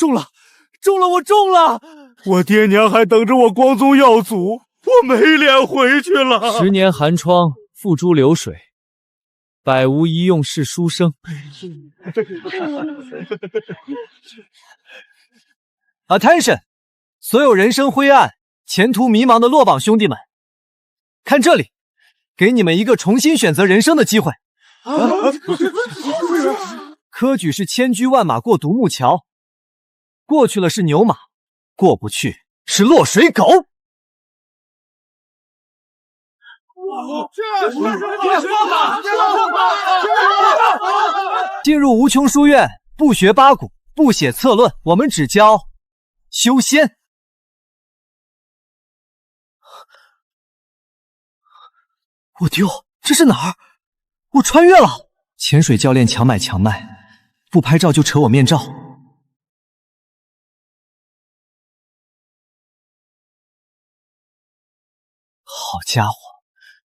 中了！我中了！我爹娘还等着我光宗耀祖，我没脸回去了。10年寒窗，付诸流水，百无一用是书生。Attention！ 所有人生灰暗、前途迷茫的落榜兄弟们，看这里，给你们一个重新选择人生的机会。科举是千军万马过独木桥，过去了是牛马，过不去是落水狗。进入无穷书院，不学八股，不写策论，我们只教修仙。我丢，这是哪儿？我穿越了！潜水教练强买强卖，不拍照就扯我面罩。好家伙，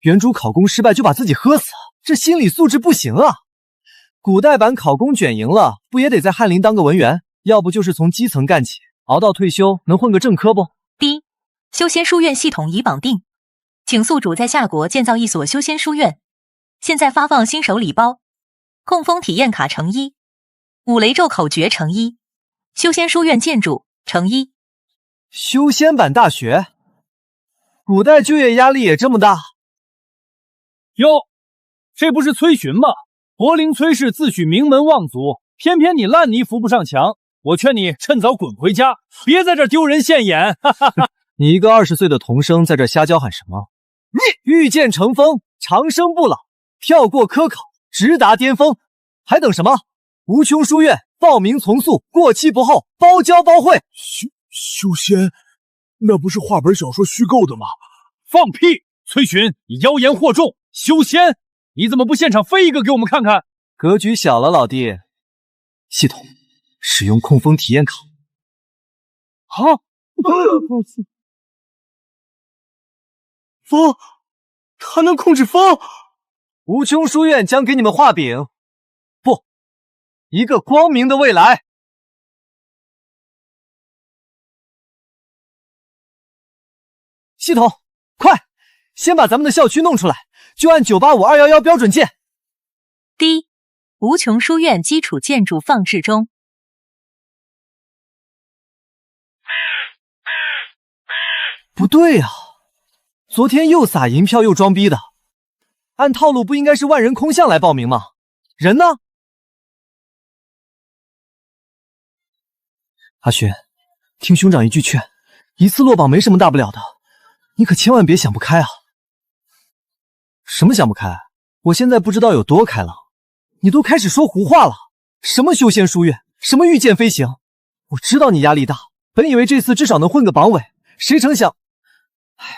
原主考公失败就把自己喝死，这心理素质不行啊！古代版考公卷赢了，不也得在翰林当个文员？要不就是从基层干起，熬到退休能混个正科不？第一，修仙书院系统已绑定，请宿主在夏国建造一所修仙书院。现在发放新手礼包，控风体验卡乘1，五雷咒口诀乘1，修仙书院建筑乘1。修仙版大学，古代就业压力也这么大？哟，这不是崔寻吗？柏林崔氏自诩名门望族，偏偏你烂泥扶不上墙。我劝你趁早滚回家，别在这丢人现眼。哈哈哈！你一个20岁的童生在这瞎叫喊什么？你御剑成风，长生不老，跳过科考，直达巅峰，还等什么？无穷书院报名从速，过期不候，包教包会。修仙，那不是话本小说虚构的吗？放屁！崔寻，你妖言惑众！修仙，你怎么不现场飞一个给我们看看？格局小了，老弟。系统使用控风体验卡。啊！风，他能控制风。无穷书院将给你们画饼，不，一个光明的未来。系统，快，先把咱们的校区弄出来，就按985-211标准建。第一，无穷书院基础建筑放置中。不对啊，昨天又撒银票又装逼的，按套路不应该是万人空巷来报名吗？人呢？阿轩，听兄长一句劝，一次落榜没什么大不了的，你可千万别想不开啊！什么想不开？我现在不知道有多开朗，你都开始说胡话了。什么修仙书院，什么御剑飞行，我知道你压力大，本以为这次至少能混个榜尾，谁成想……唉，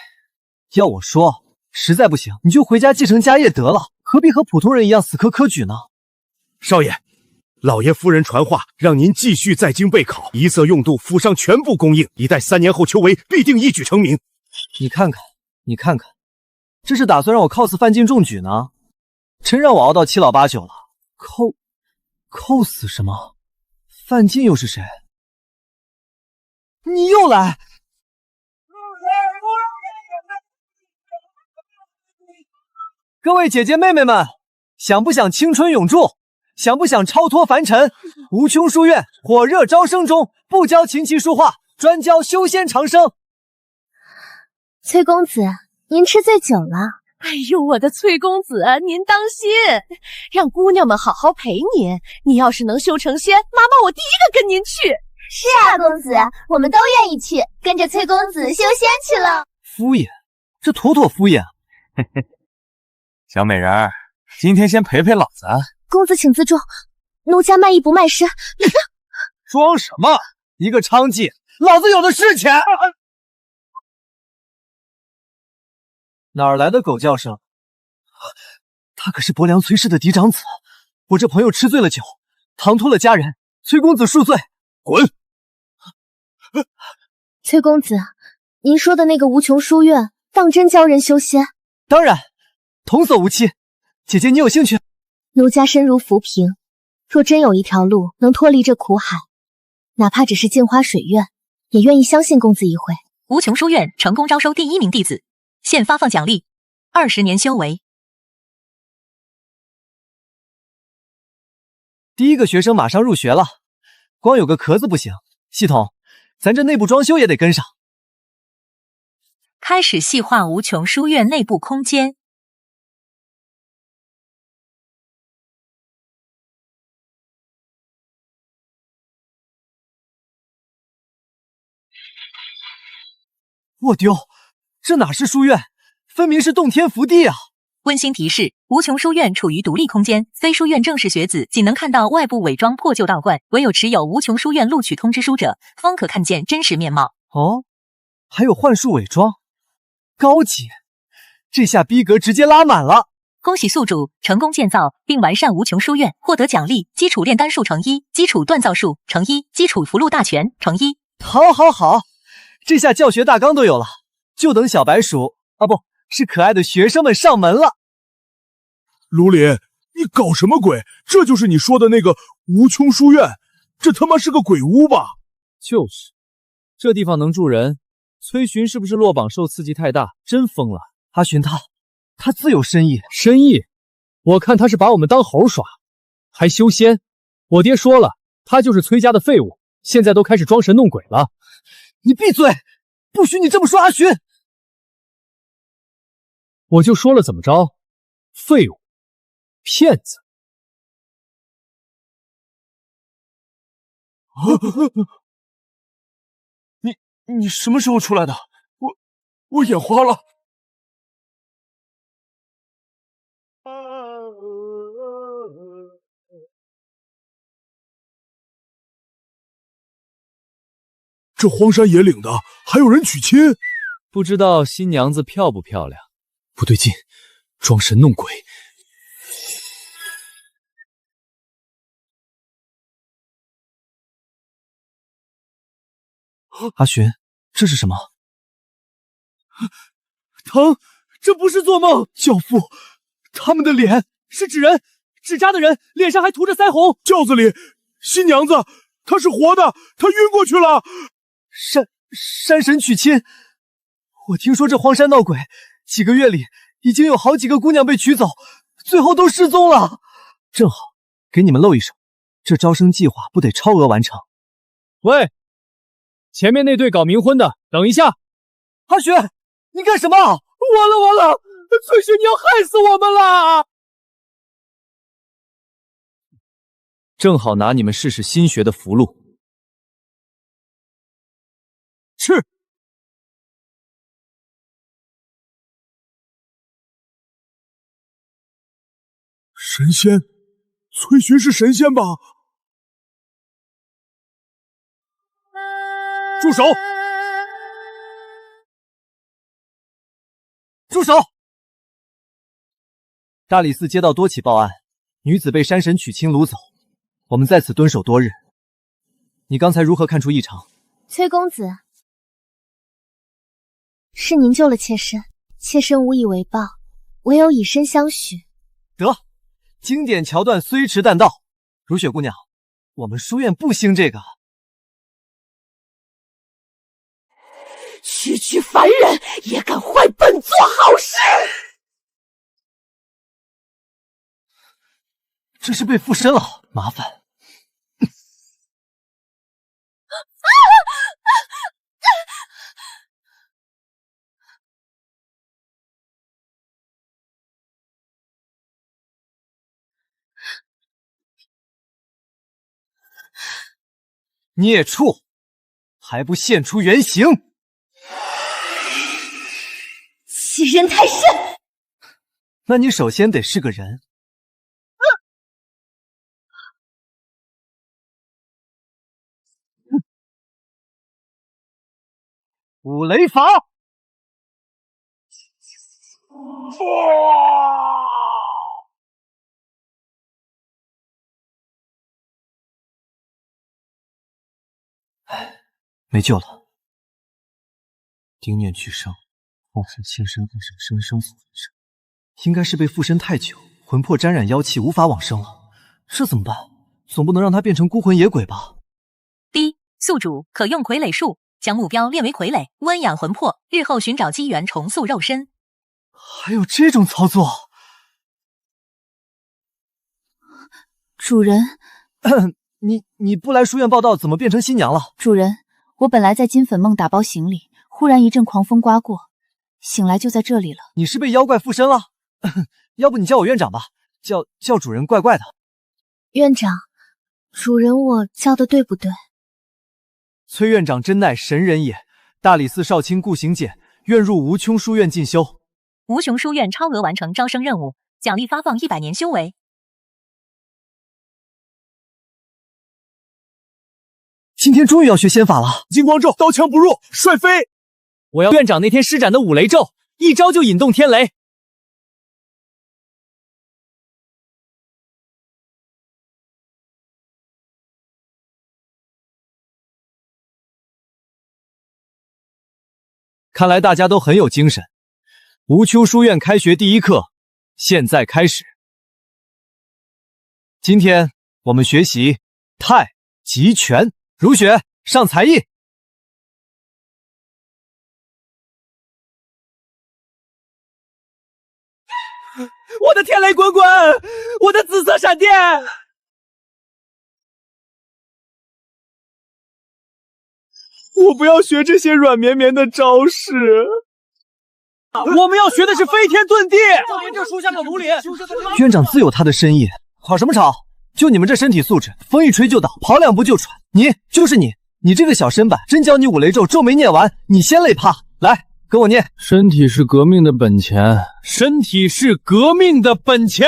要我说，实在不行你就回家继承家业得了，何必和普通人一样死磕科举呢？少爷，老爷夫人传话，让您继续在京备考，一色用度，府上全部供应，以待3年后求为，必定一举成名。你看看，这是打算让我 cos 范进中举呢？真让我熬到7老8九了。cos 什么？范进又是谁？你又来！各位姐姐妹妹们，想不想青春永驻？想不想超脱凡尘？无穷书院火热招生中，不教琴棋书画，专教修仙长生。崔公子，您吃醉酒了。哎呦，我的崔公子，您当心，让姑娘们好好陪您。你要是能修成仙，妈妈我第一个跟您去。是啊，公子，我们都愿意去，跟着崔公子修仙去了。敷衍，这妥妥敷衍。嘿嘿，小美人儿，今天先陪陪老子。公子请自重，奴家卖艺不卖身。装什么？一个娼妓，老子有的是钱。哪儿来的狗叫声？他可是伯良崔氏的嫡长子，我这朋友吃醉了酒，唐突了家人，崔公子恕罪。滚！崔公子，您说的那个无穷书院，当真教人修仙？当然，童叟无欺。姐姐，你有兴趣？奴家身如浮萍，若真有一条路能脱离这苦海，哪怕只是镜花水月，也愿意相信公子一回。无穷书院成功招收第1名弟子，现发放奖励20年修为。第1个学生马上入学了，光有个壳子不行，系统，咱这内部装修也得跟上。开始细化无穷书院内部空间。我丢，这哪是书院，分明是洞天福地啊！温馨提示：无穷书院处于独立空间，非书院正式学子仅能看到外部伪装破旧道观，唯有持有无穷书院录取通知书者，方可看见真实面貌。哦，还有幻术伪装，高级，这下逼格直接拉满了。恭喜宿主成功建造并完善无穷书院，获得奖励：基础炼丹术乘1，基础锻造术乘1，基础符箓大全乘1。好，这下教学大纲都有了，就等小白鼠啊，不是可爱的学生们上门了。卢林，你搞什么鬼？这就是你说的那个无穷书院？这他妈是个鬼屋吧？就是，这地方能住人。崔寻是不是落榜受刺激太大，真疯了？阿寻他自有深意。深意？我看他是把我们当猴耍，还修仙。我爹说了，他就是崔家的废物，现在都开始装神弄鬼了。你闭嘴！不许你这么说阿寻！我就说了怎么着？废物，骗子！你什么时候出来的？我眼花了。这荒山野岭的，还有人娶亲？不知道新娘子漂不漂亮？不对劲，装神弄鬼。阿寻，这是什么？疼，这不是做梦。教父，他们的脸是纸人，纸扎的人，脸上还涂着腮红。轿子里，新娘子她是活的，她晕过去了。山神娶亲，我听说这荒山闹鬼，几个月里已经有好几个姑娘被娶走，最后都失踪了。正好给你们露一手，这招生计划不得超额完成？喂，前面那对搞冥婚的，等一下！阿雪，你干什么？完了！崔寻，你要害死我们了！正好拿你们试试新学的符箓。是。神仙，崔寻是神仙吧？住手！住手！大理寺接到多起报案，女子被山神娶亲掳走，我们在此蹲守多日。你刚才如何看出异常？崔公子，是您救了妾身，妾身无以为报，唯有以身相许。得，经典桥段虽迟但到。如雪姑娘，我们书院不兴这个。区凡人也敢坏本座好事！这是被附身了，麻烦。孽畜，还不现出原形！欺人太甚！那你首先得是个人。五雷法！唉，没救了。丁念去生，后世妾身更是生生死生，应该是被附身太久，魂魄沾染妖气，无法往生了。这怎么办？总不能让他变成孤魂野鬼吧？第一，宿主可用傀儡术将目标列为傀儡，温养魂魄，日后寻找机缘重塑肉身。还有这种操作？主人，你不来书院报道，怎么变成新娘了？主人，我本来在金粉梦打包行李，忽然一阵狂风刮过，醒来就在这里了。你是被妖怪附身了？要不你叫我院长吧，叫主人怪怪的。院长，主人我叫的对不对？崔院长真乃神人也，大理寺少卿顾行简愿入无穷书院进修。无穷书院超额完成招生任务，奖励发放100年修为。今天终于要学仙法了，金光咒，刀枪不入，帅飞！我要院长那天施展的五雷咒，一招就引动天雷。看来大家都很有精神。无秋书院开学第一课，现在开始。今天我们学习太极拳，如雪上才艺。我的天雷滚滚，我的紫色闪电！我不要学这些软绵绵的招式，我们要学的是飞天遁地。就您这书香的奴隶，院长自有他的深意，吵什么吵？就你们这身体素质，风一吹就倒，跑2步就喘。你这个小身板，真教你五雷咒，咒没念完，你先累趴。来，跟我念：身体是革命的本钱，身体是革命的本钱，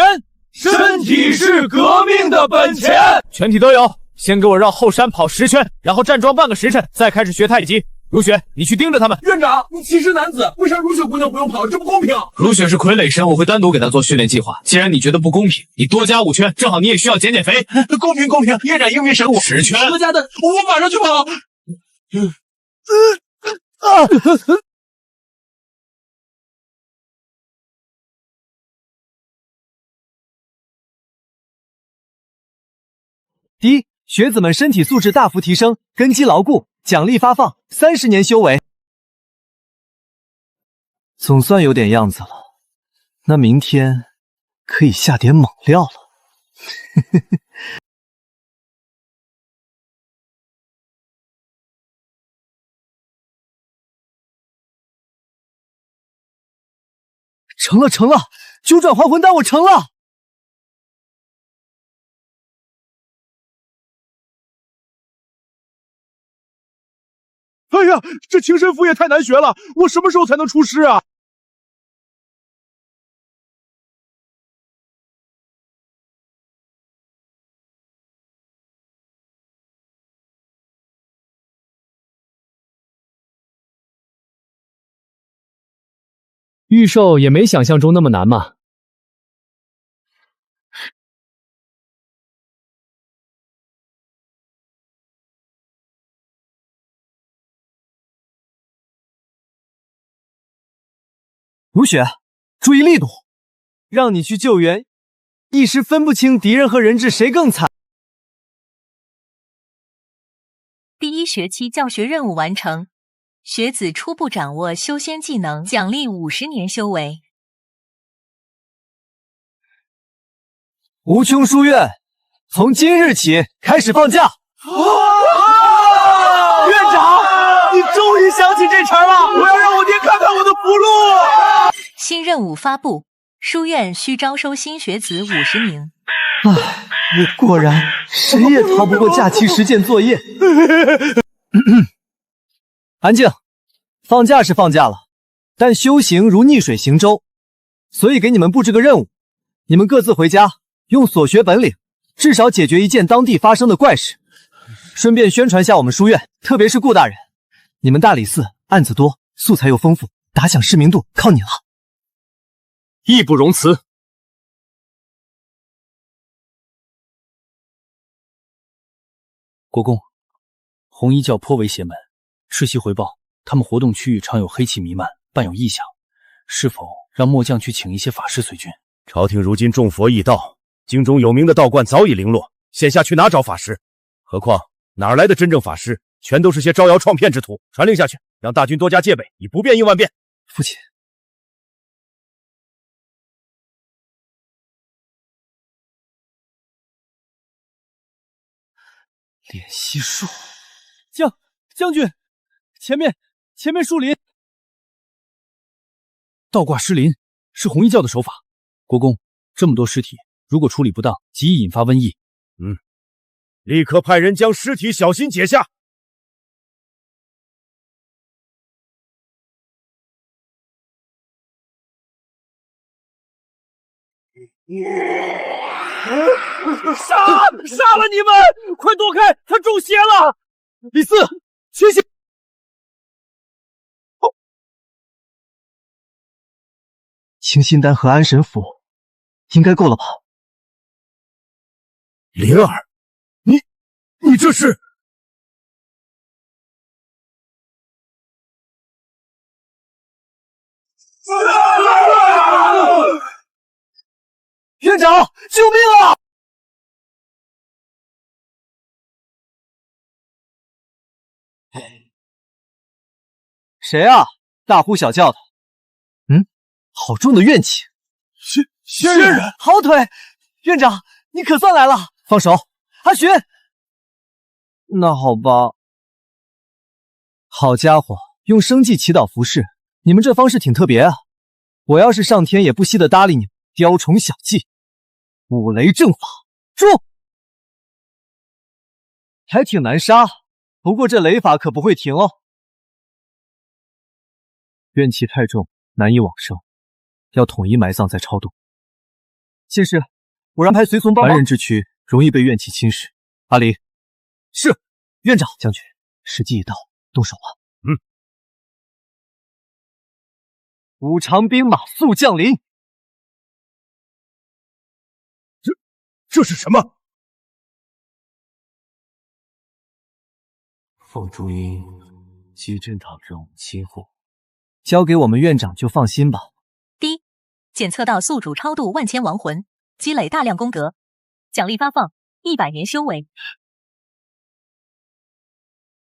身体是革命的本钱。全体都有。先给我绕后山跑10圈，然后站桩半个时辰，再开始学太极。如雪，你去盯着他们。院长，你气势男子，为啥如雪姑娘不用跑？这不公平！如雪是傀儡身，我会单独给她做训练计划。既然你觉得不公平，你多加5圈，正好你也需要减减肥。公平公平，院长英明神武。10圈，何家的，我马上去跑。第一，学子们身体素质大幅提升，根基牢固，奖励发放30年修为。总算有点样子了，那明天可以下点猛料了。成了，九转还魂丹我成了。哎呀，这情深符也太难学了，我什么时候才能出师啊？御兽也没想象中那么难嘛。如雪，注意力度，让你去救援，一时分不清敌人和人质谁更惨。第1学期教学任务完成，学子初步掌握修仙技能，奖励50年修为。无穷书院从今日起开始放假。院长，你终于想起这茬了！我要让我爹看看我的福禄。新任务发布，书院需招收新学子50名。我果然谁也逃不过假期实践作业。安静，放假是放假了，但修行如逆水行舟，所以给你们布置个任务，你们各自回家，用所学本领，至少解决一件当地发生的怪事，顺便宣传下我们书院，特别是顾大人，你们大理寺案子多，素材又丰富，打响知名度靠你了。义不容辞。国公，红衣教颇为邪门，世袭回报，他们活动区域常有黑气弥漫，伴有异象，是否让末将去请一些法师随军？朝廷如今重佛易道，京中有名的道观早已零落，现下去哪找法师？何况哪来的真正法师？全都是些招摇撞骗之徒。传令下去，让大军多加戒备，以不变应万变。父亲，练习术。将军，前面树林，倒挂尸林是红衣教的手法。国公，这么多尸体，如果处理不当，极易引发瘟疫。立刻派人将尸体小心解下。杀了你们！快躲开，他中邪了！李四，清醒！清心丹和安神符应该够了吧？灵儿，你这是？院长，救命啊！谁啊？大呼小叫的。好重的怨气。仙人，好腿！院长，你可算来了。放手，阿寻。那好吧。好家伙，用生计祈祷服饰，你们这方式挺特别啊。我要是上天也不惜的搭理你们，雕虫小技。五雷正法，住！还挺难杀，不过这雷法可不会停哦。怨气太重，难以往生，要统一埋葬再超度。谢师，我让派随从帮忙。凡人之躯容易被怨气侵蚀。阿离，是院长。将军，时机已到，动手吧。五常兵马速降临。这是什么？凤珠音击阵堂任务亲护，交给我们院长就放心吧。第一，检测到宿主超度万千亡魂，积累大量功德，奖励发放100年修为。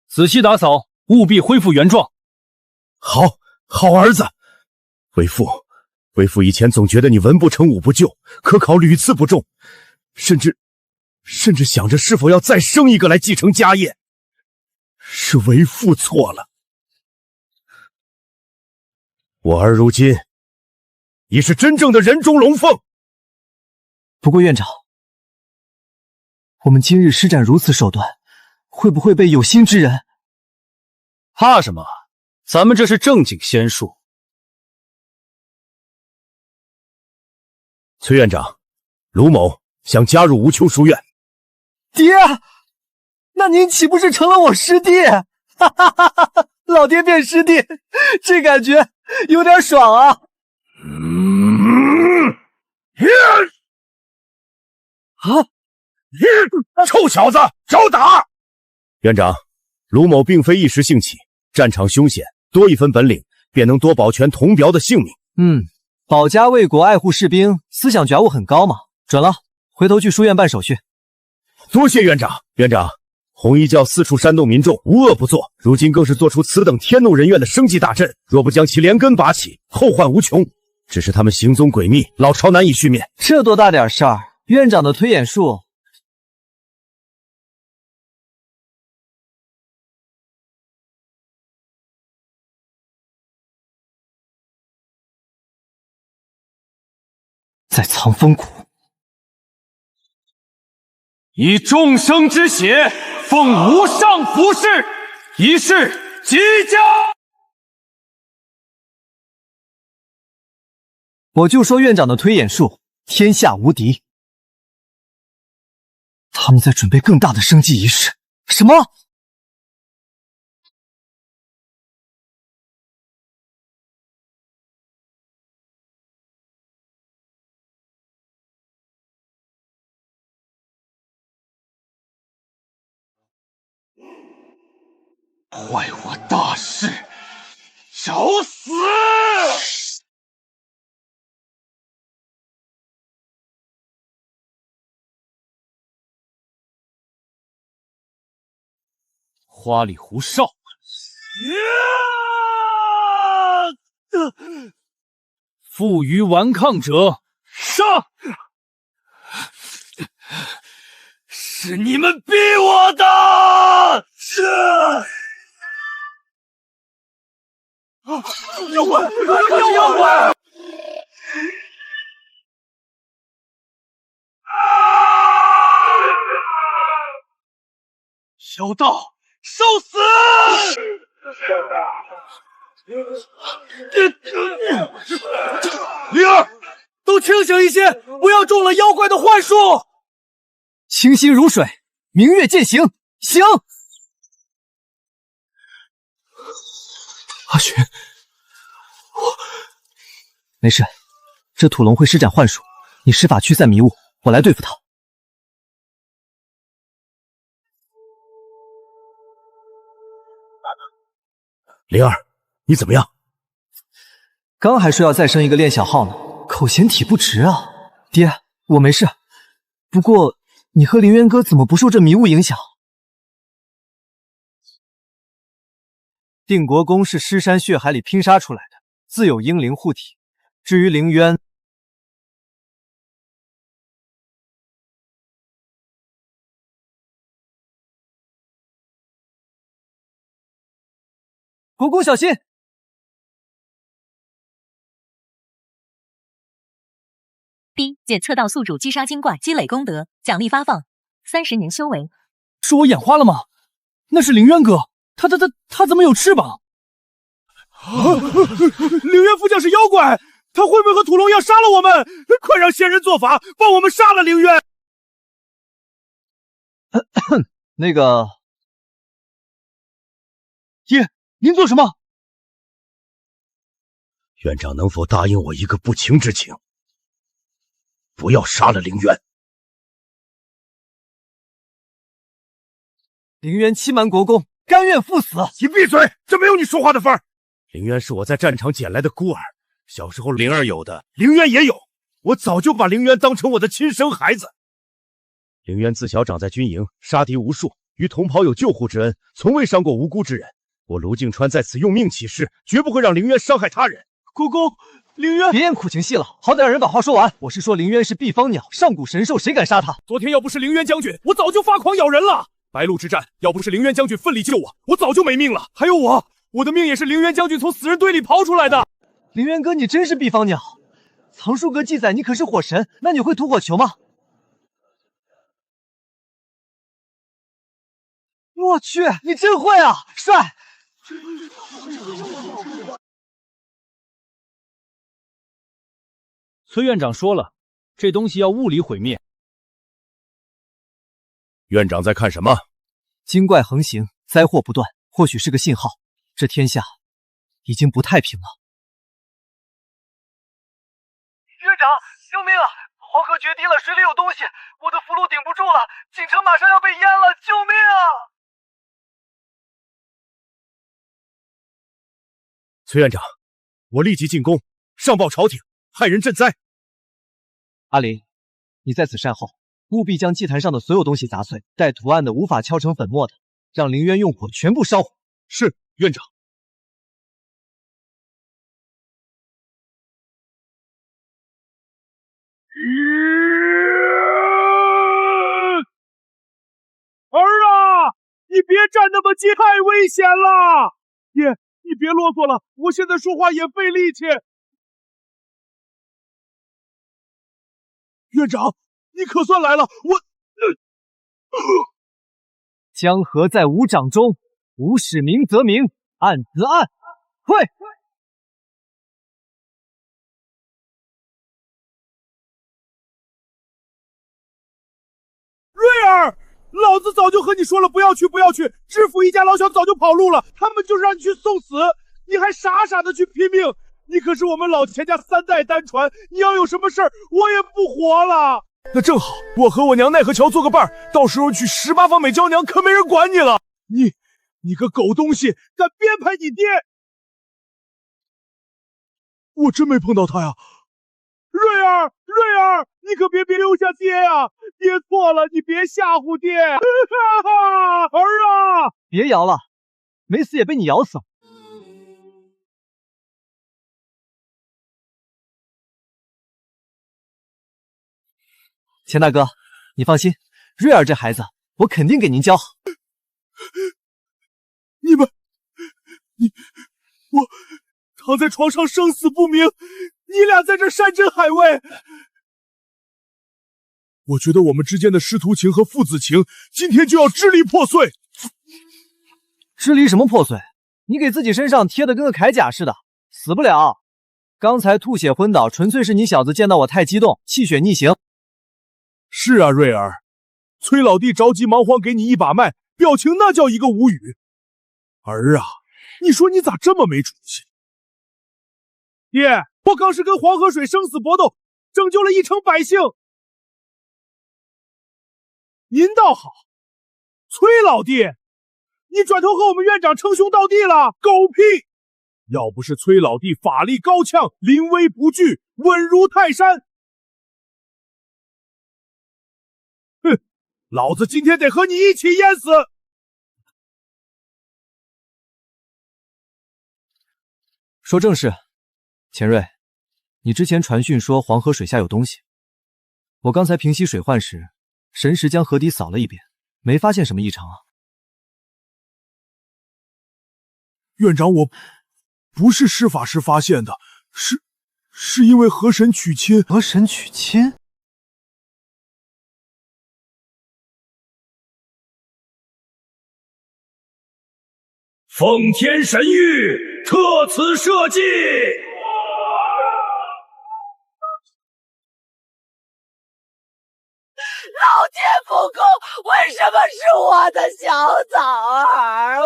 仔细打扫，务必恢复原状。好儿子。为父以前总觉得你文不成武不就，科考屡次不中，甚至想着是否要再生一个来继承家业。是为父错了。我儿如今已是真正的人中龙凤。不过院长，我们今日施展如此手段，会不会被有心之人？怕什么？咱们这是正经仙术。崔院长，卢某想加入无秋书院。爹，那您岂不是成了我师弟？哈哈哈哈！老爹变师弟，这感觉有点爽啊！臭小子，找打！院长，卢某并非一时兴起，战场凶险，多一分本领，便能多保全同僚的性命。保家卫国，爱护士兵，思想觉悟很高嘛。准了，回头去书院办手续。多谢院长。院长，红衣教四处煽动民众，无恶不作，如今更是做出此等天怒人怨的生计大阵，若不将其连根拔起，后患无穷。只是他们行踪诡秘，老巢难以续灭。这多大点事儿？院长的推演术。在藏风谷，以众生之血奉无上符誓，仪式即将。我就说院长的推演术天下无敌。他们在准备更大的生祭仪式。什么？坏我大事，找死！花里胡哨。负隅顽抗者上！是你们逼我的！妖怪！妖怪！小道，受死！灵儿，都清醒一些，不要中了妖怪的幻术。清心如水，明月践行，行。阿寻，没事，这土龙会施展幻术，你施法驱散迷雾，我来对付他。灵儿，你怎么样？刚还说要再生一个练小号呢，口嫌体不直啊！爹，我没事。不过你和凌渊哥怎么不受这迷雾影响？定国功是尸山血海里拼杀出来的，自有英灵护体。至于凌渊，国公小心！检测到宿主击杀精怪，积累功德，奖励发放30年修为。是我眼花了吗？那是凌渊哥，他怎么有翅膀？凌渊副将是妖怪，他会不会和土龙一样杀了我们？快让仙人做法，帮我们杀了凌渊！那个，爹，您做什么？院长能否答应我一个不情之请？不要杀了凌渊。凌渊欺瞒国公，甘愿赴死。你闭嘴，这没有你说话的份儿。凌渊是我在战场捡来的孤儿，小时候灵儿有的，凌渊也有。我早就把凌渊当成我的亲生孩子。凌渊自小长在军营，杀敌无数，与同袍有救护之恩，从未伤过无辜之人。我卢靖川在此用命起誓，绝不会让凌渊伤害他人。国公，凌渊，别演苦情戏了，好歹让人把话说完。我是说凌渊是避方鸟，上古神兽，谁敢杀他？昨天要不是凌渊将军，我早就发狂咬人了。白鹿之战，要不是凌渊将军奋力救我，我早就没命了。还有我的命也是凌渊将军从死人堆里刨出来的。凌渊哥，你真是避方鸟。藏书阁记载你可是火神，那你会吐火球吗？我去，你真会啊，帅！崔院长说了，这东西要物理毁灭。院长在看什么？精怪横行，灾祸不断，或许是个信号。这天下已经不太平了。院长，救命啊！黄河决堤了，水里有东西，我的符箓顶不住了，锦城马上要被淹了，救命啊！崔院长，我立即进宫，上报朝廷，害人赈灾。阿林，你在此善后，务必将祭坛上的所有东西砸碎，带图案的无法敲成粉末的，让凌渊用火全部烧毁。是，院长。儿啊，你别站那么近，太危险了！爹，你别啰嗦了，我现在说话也费力气。院长，你可算来了，江河在吾掌中，吾使明则明，暗则暗。退！瑞儿，老子早就和你说了不要去，不要去！知府一家老小早就跑路了，他们就是让你去送死，你还傻傻的去拼命！你可是我们老钱家3代单传，你要有什么事儿，我也不活了。那正好，我和我娘奈何桥做个伴儿，到时候娶18房美娇娘，可没人管你了。你个狗东西，敢编排你爹！我真没碰到他呀。瑞儿，瑞儿，你可别留下爹呀！爹错了，你别吓唬爹！儿啊！别摇了，没死也被你咬死了。钱大哥，你放心，瑞儿这孩子，我肯定给您教好。我躺在床上生死不明，你俩在这山珍海味。我觉得我们之间的师徒情和父子情，今天就要支离破碎。支离什么破碎？你给自己身上贴的跟个铠甲似的，死不了。刚才吐血昏倒，纯粹是你小子见到我太激动，气血逆行。是啊，瑞儿，崔老弟着急忙慌给你一把脉，表情那叫一个无语。儿啊，你说你咋这么没出息？爹，我刚是跟黄河水生死搏斗，拯救了一城百姓。您倒好，崔老弟，你转头和我们院长称兄道弟了？狗屁！要不是崔老弟法力高强，临危不惧，稳如泰山，哼，老子今天得和你一起淹死！说正事，钱瑞，你之前传讯说黄河水下有东西，我刚才平息水患时，神识将河底扫了一遍，没发现什么异常啊。院长，我不是施法时发现的，是因为河神娶亲。河神娶亲？奉天神谕，特此社稷。老天不公，为什么是我的小枣儿？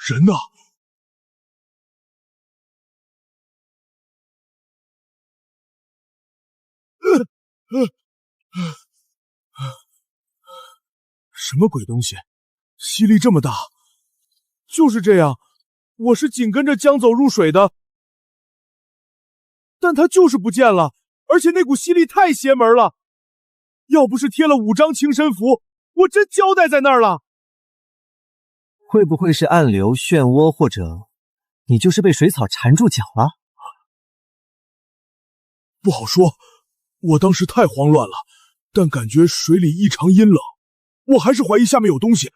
人呢？什么鬼东西？吸力这么大？就是这样，我是紧跟着江走入水的，但他就是不见了，而且那股吸力太邪门了。要不是贴了5张情深符，我真交代在那儿了。会不会是暗流、漩涡，或者你就是被水草缠住脚了？不好说，我当时太慌乱了，但感觉水里异常阴冷，我还是怀疑下面有东西。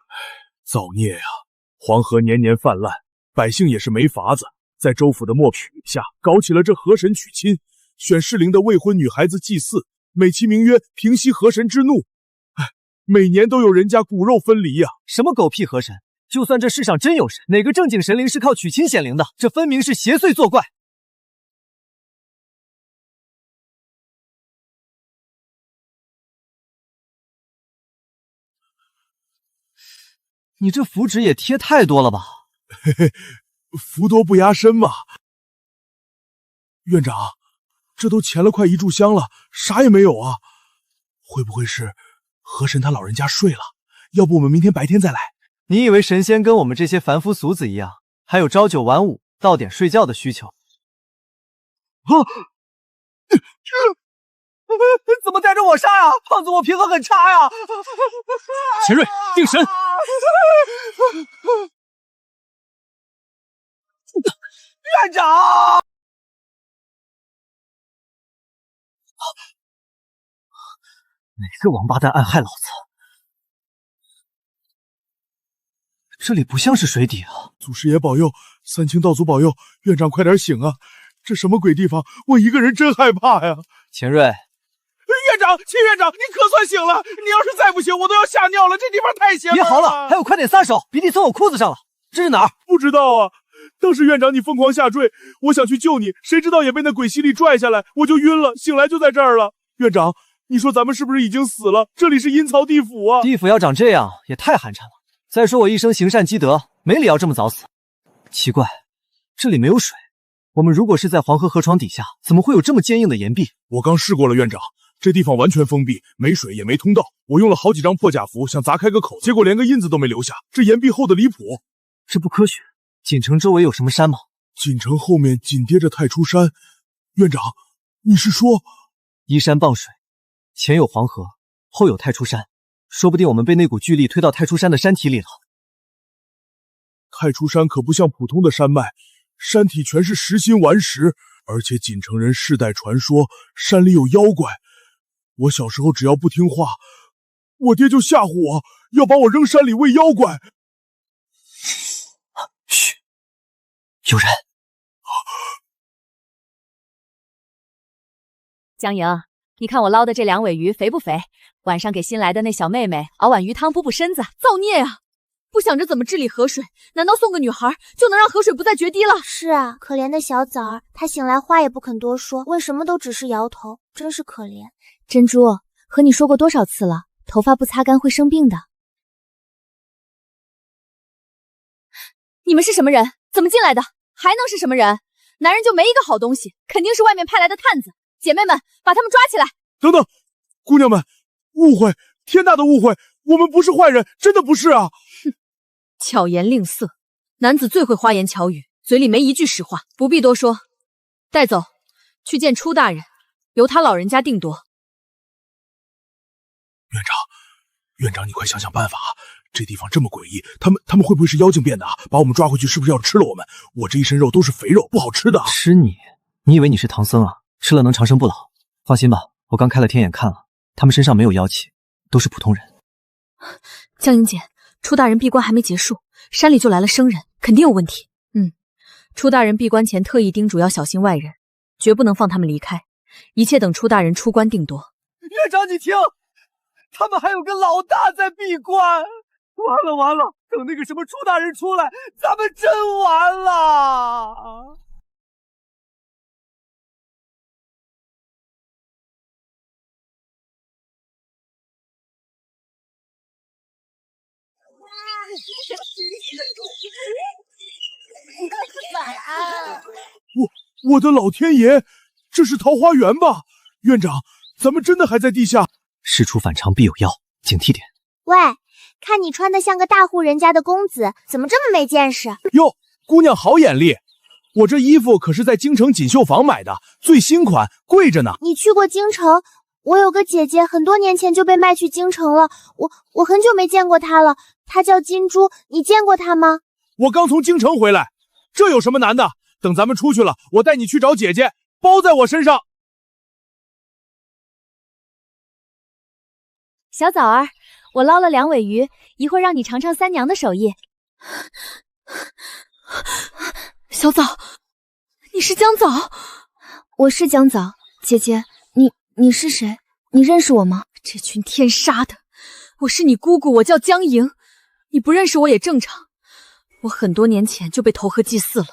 造孽呀！黄河年年泛滥，百姓也是没法子，在州府的默许下，搞起了这河神娶亲，选适龄的未婚女孩子祭祀，美其名曰平息河神之怒。每年都有人家骨肉分离呀！什么狗屁河神！就算这世上真有神，哪个正经神灵是靠娶亲显灵的？这分明是邪祟作怪！你这符纸也贴太多了吧？嘿嘿，福多不压身嘛。院长，这都前了快1炷香了，啥也没有啊！会不会是河神他老人家睡了？要不我们明天白天再来？你以为神仙跟我们这些凡夫俗子一样，还有朝9晚5、到点睡觉的需求？怎么带着我杀呀？胖子，我平衡很差呀！钱瑞，定神！院长！哪个王八蛋暗害老子？这里不像是水底啊！祖师爷保佑，三清道祖保佑，院长快点醒啊！这什么鬼地方？我一个人真害怕呀！钱瑞，院长，秦院长，你可算醒了！你要是再不醒，我都要吓尿了！这地方太邪门了！别嚎了，还有快点撒手！鼻涕从我裤子上了，这是哪儿？不知道啊。当时院长你疯狂下坠，我想去救你，谁知道也被那鬼吸力拽下来，我就晕了，醒来就在这儿了。院长，你说咱们是不是已经死了？这里是阴曹地府啊！地府要长这样也太寒碜了。再说我一生行善积德，没理要这么早死。奇怪，这里没有水，我们如果是在黄河河床底下，怎么会有这么坚硬的岩壁？我刚试过了，院长，这地方完全封闭，没水也没通道。我用了好几张破甲符，想砸开个口，结果连个印子都没留下。这岩壁厚的离谱，这不科学。锦城周围有什么山吗？锦城后面紧接着太初山。院长，你是说依山傍水，前有黄河，后有太初山，说不定我们被那股巨力推到太初山的山体里了。太初山可不像普通的山脉，山体全是实心顽石，而且锦城人世代传说山里有妖怪。我小时候只要不听话，我爹就吓唬我，要把我扔山里喂妖怪。嘘，有人。江莹，你看我捞的这2尾鱼肥不肥？晚上给新来的那小妹妹熬碗鱼汤补补身子。造孽啊！不想着怎么治理河水，难道送个女孩就能让河水不再决堤了？是啊，可怜的小崽儿，她醒来话也不肯多说，问什么都只是摇头，真是可怜。珍珠，和你说过多少次了，头发不擦干会生病的。你们是什么人？怎么进来的？还能是什么人？男人就没一个好东西，肯定是外面派来的探子。姐妹们，把他们抓起来！等等，姑娘们，误会，天大的误会，我们不是坏人，真的不是啊！哼，巧言令色，男子最会花言巧语，嘴里没一句实话，不必多说。带走，去见初大人，由他老人家定夺。院长，你快想想办法！这地方这么诡异，他们会不会是妖精变的啊？把我们抓回去，是不是要吃了我们？我这一身肉都是肥肉，不好吃的。吃你？你以为你是唐僧啊？吃了能长生不老？放心吧，我刚开了天眼看了，他们身上没有妖气，都是普通人。江莹姐，初大人闭关还没结束，山里就来了生人，肯定有问题。初大人闭关前特意叮嘱要小心外人，绝不能放他们离开，一切等初大人出关定夺。院长，你听，他们还有个老大在闭关。完了，等那个什么初大人出来，咱们真完了。我的老天爷，这是桃花源吧？院长，咱们真的还在地下？事出反常必有妖，警惕点。喂，看你穿的像个大户人家的公子，怎么这么没见识？哟，姑娘好眼力！我这衣服可是在京城锦绣坊买的，最新款，贵着呢。你去过京城？我有个姐姐，很多年前就被卖去京城了。我很久没见过她了，她叫金珠，你见过她吗？我刚从京城回来，这有什么难的？等咱们出去了，我带你去找姐姐，包在我身上。小枣儿，我捞了2尾鱼，一会儿让你尝尝三娘的手艺。小枣，你是江枣？我是江枣，姐姐，你是谁？你认识我吗？这群天杀的！我是你姑姑，我叫江莹。你不认识我也正常。我很多年前就被投河祭祀了，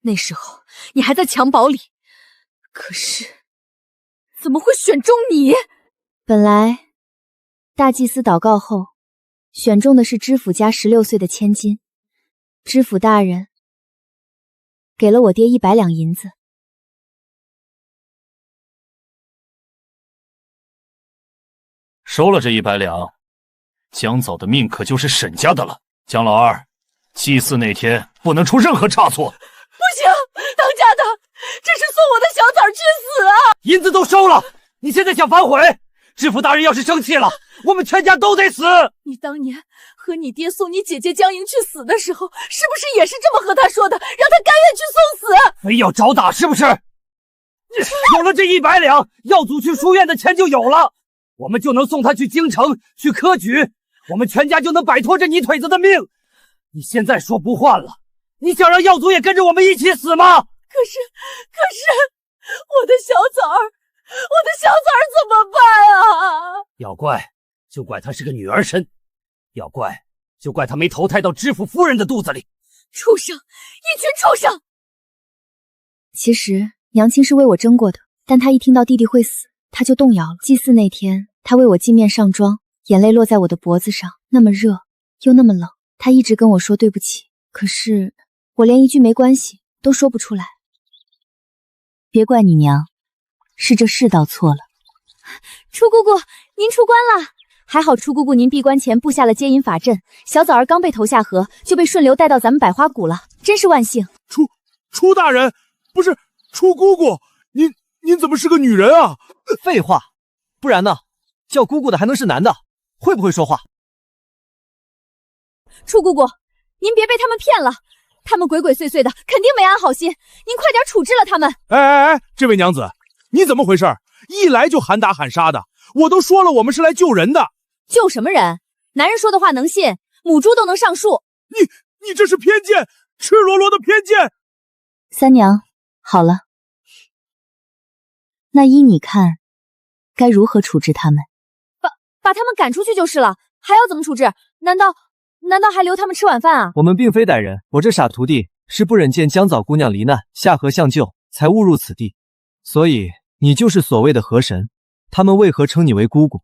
那时候你还在襁褓里。可是，怎么会选中你？本来，大祭司祷告后，选中的是知府家16岁的千金。知府大人给了我爹100两银子。收了这100两，江枣的命可就是沈家的了。江老二，祭祀那天不能出任何差错。不行，当家的，这是送我的小崽去死啊！银子都收了，你现在想反悔？知府大人要是生气了，我们全家都得死。你当年和你爹送你姐姐江莹去死的时候，是不是也是这么和他说的，让他甘愿去送死？非要找打是不是？有了这100两，耀祖去书院的钱就有了，我们就能送他去京城，去科举，我们全家就能摆脱这泥腿子的命。你现在说不换了，你想让耀祖也跟着我们一起死吗？可是，我的小崽儿，怎么办啊？要怪就怪他是个女儿身，要怪就怪他没投胎到知府夫人的肚子里。畜生，一群畜生！其实娘亲是为我争过的，但她一听到弟弟会死，她就动摇了。祭祀那天，她为我镜面上妆，眼泪落在我的脖子上，那么热又那么冷。她一直跟我说对不起，可是我连一句没关系都说不出来。别怪你娘，是这世道错了。初姑姑，您出关了，还好初姑姑您闭关前布下了接引法阵，小枣儿刚被投下河，就被顺流带到咱们百花谷了，真是万幸。初大人，不是初姑姑，您怎么是个女人啊？废话，不然呢？叫姑姑的还能是男的？会不会说话？初姑姑，您别被他们骗了，他们鬼鬼祟祟的，肯定没安好心，您快点处置了他们。哎，这位娘子，你怎么回事？一来就喊打喊杀的，我都说了我们是来救人的。救什么人？男人说的话能信？母猪都能上树。你这是偏见，赤裸裸的偏见。三娘，好了，那依你看，该如何处置他们？把他们赶出去就是了，还要怎么处置？难道还留他们吃晚饭啊？我们并非歹人，我这傻徒弟是不忍见江枣姑娘罹难，下河相救，才误入此地。所以你就是所谓的河神，他们为何称你为姑姑？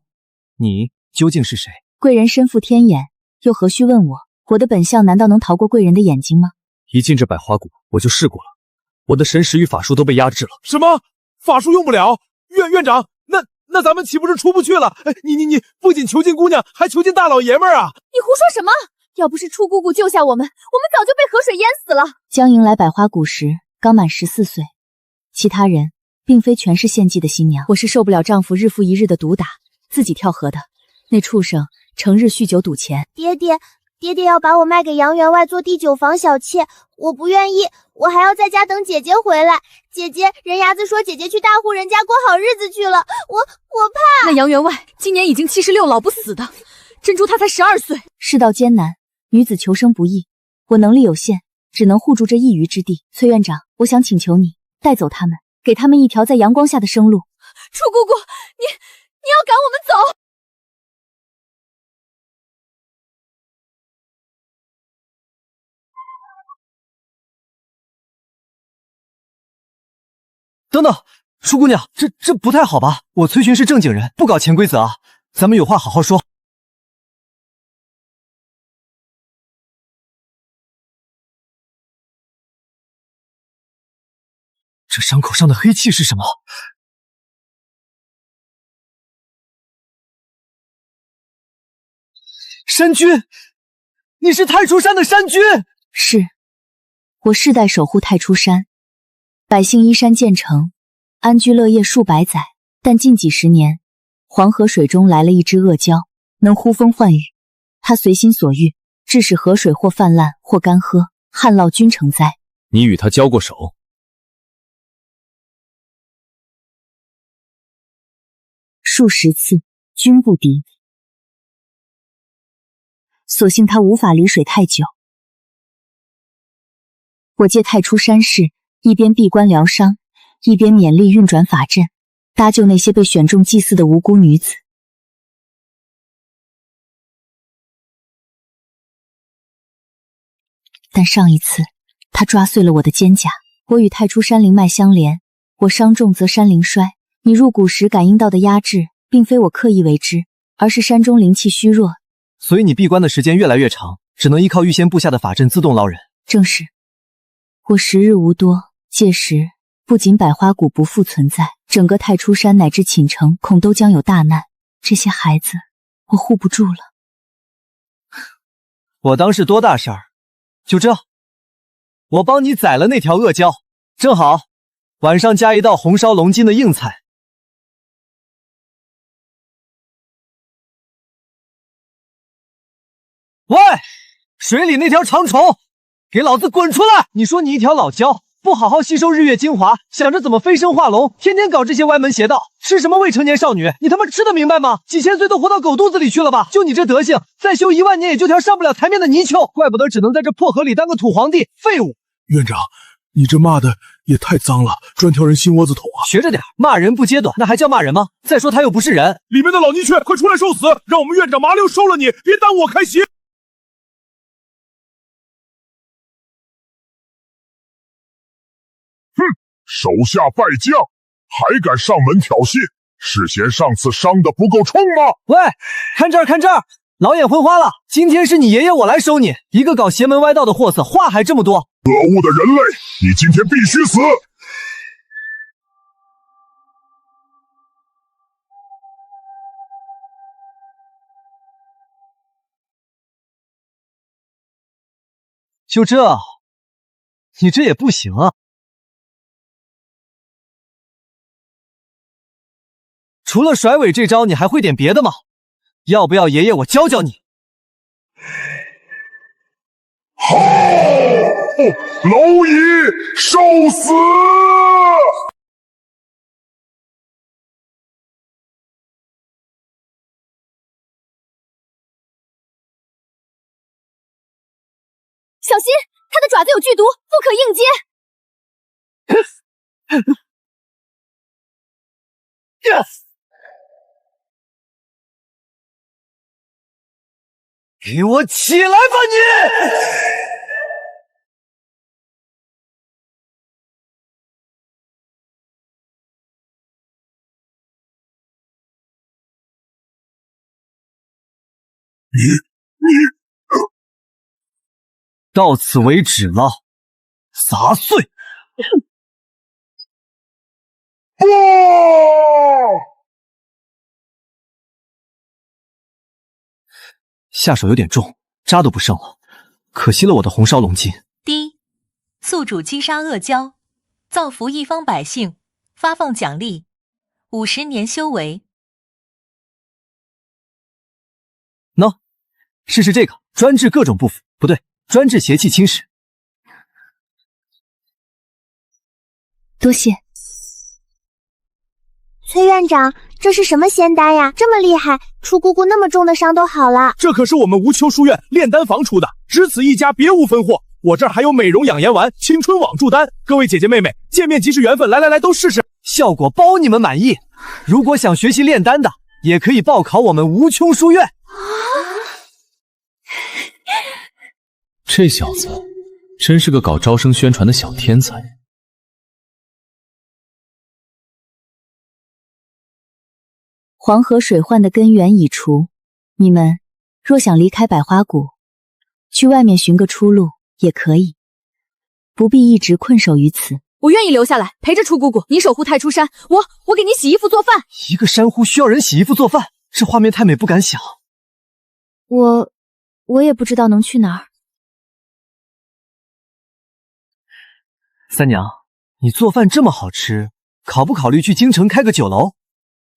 你究竟是谁？贵人身负天眼，又何须问我？我的本相难道能逃过贵人的眼睛吗？一进这百花谷，我就试过了，我的神识与法术都被压制了。什么？法术用不了？院长，那咱们岂不是出不去了？你不仅囚禁姑娘，还囚禁大老爷们儿啊！你胡说什么？要不是初姑姑救下我们早就被河水淹死了。江莹来百花谷时刚满14岁，其他人并非全是献祭的新娘。我是受不了丈夫日复一日的毒打，自己跳河的。那畜生成日酗酒赌钱。爹爹要把我卖给杨员外做第9房小妾，我不愿意，我还要在家等姐姐回来。姐姐，人牙子说姐姐去大户人家过好日子去了，我怕。那杨员外今年已经76，老不死的，珍珠她才12岁。世道艰难，女子求生不易，我能力有限，只能护住这一隅之地。崔院长，我想请求你带走他们，给他们一条在阳光下的生路。初姑姑，你要赶我们走？等等，舒姑娘，这不太好吧？我崔寻是正经人，不搞潜规则啊，咱们有话好好说。这伤口上的黑气是什么？山君，你是太初山的山君？是，我世代守护太初山。百姓依山建城，安居乐业数百载，但近几十年，黄河水中来了一只恶蛟，能呼风唤雨。它随心所欲，致使河水或泛滥或干涸，旱涝均成灾。你与他交过手？数十次，均不敌。所幸他无法离水太久。我借太初山势，一边闭关疗伤，一边勉力运转法阵，搭救那些被选中祭祀的无辜女子。但上一次，他抓碎了我的肩胛。我与太初山灵脉相连，我伤重则山灵衰。你入谷时感应到的压制，并非我刻意为之，而是山中灵气虚弱。所以你闭关的时间越来越长，只能依靠预先布下的法阵自动捞人。正是，我时日无多，届时不仅百花谷不复存在，整个太初山乃至寝城恐都将有大难。这些孩子，我护不住了。我当是多大事儿？就这，我帮你宰了那条恶蛟，正好晚上加一道红烧龙筋的硬菜。喂，水里那条长虫，给老子滚出来！你说你一条老蛟，不好好吸收日月精华，想着怎么飞升化龙，天天搞这些歪门邪道，吃什么未成年少女？你他妈吃得明白吗？几千岁都活到狗肚子里去了吧？就你这德行，再修1万年也就条上不了台面的泥鳅，怪不得只能在这破河里当个土皇帝，废物！院长，你这骂的也太脏了，专挑人心窝子捅啊！学着点，骂人不揭短，那还叫骂人吗？再说他又不是人。里面的老泥鳅，快出来受死！让我们院长麻溜收了你，别耽误我开席。哼，手下败将，还敢上门挑衅，是嫌上次伤的不够冲吗？喂，看这儿，看这儿，老眼昏花了！今天是你爷爷我来收你，一个搞邪门歪道的货色，话还这么多！可恶的人类，你今天必须死！就这，你这也不行啊！除了甩尾这招，你还会点别的吗？要不要爷爷我教教你？好，蝼蚁受死！小心，它的爪子有剧毒，不可硬接。给我起来吧你！到此为止了，砸碎！下手有点重，渣都不剩了，可惜了我的红烧龙筋。第，宿主击杀恶蛟，造福一方百姓，发放奖励50年修为。喏，试试这个，专治各种不服，不对，专治邪气侵蚀。多谢。崔院长，这是什么仙丹呀？这么厉害，初姑姑那么重的伤都好了。这可是我们无秋书院炼丹房出的，只此一家，别无分货。我这儿还有美容养颜丸、青春网助丹，各位姐姐妹妹，见面即是缘分，来，都试试，效果包你们满意。如果想学习炼丹的，也可以报考我们无穷书院。这小子真是个搞招生宣传的小天才。黄河水患的根源已除，你们若想离开百花谷，去外面寻个出路也可以，不必一直困守于此。我愿意留下来陪着初姑姑，你守护太初山，我给你洗衣服做饭。一个珊瑚需要人洗衣服做饭，这画面太美，不敢想。我也不知道能去哪儿。三娘，你做饭这么好吃，考不考虑去京城开个酒楼？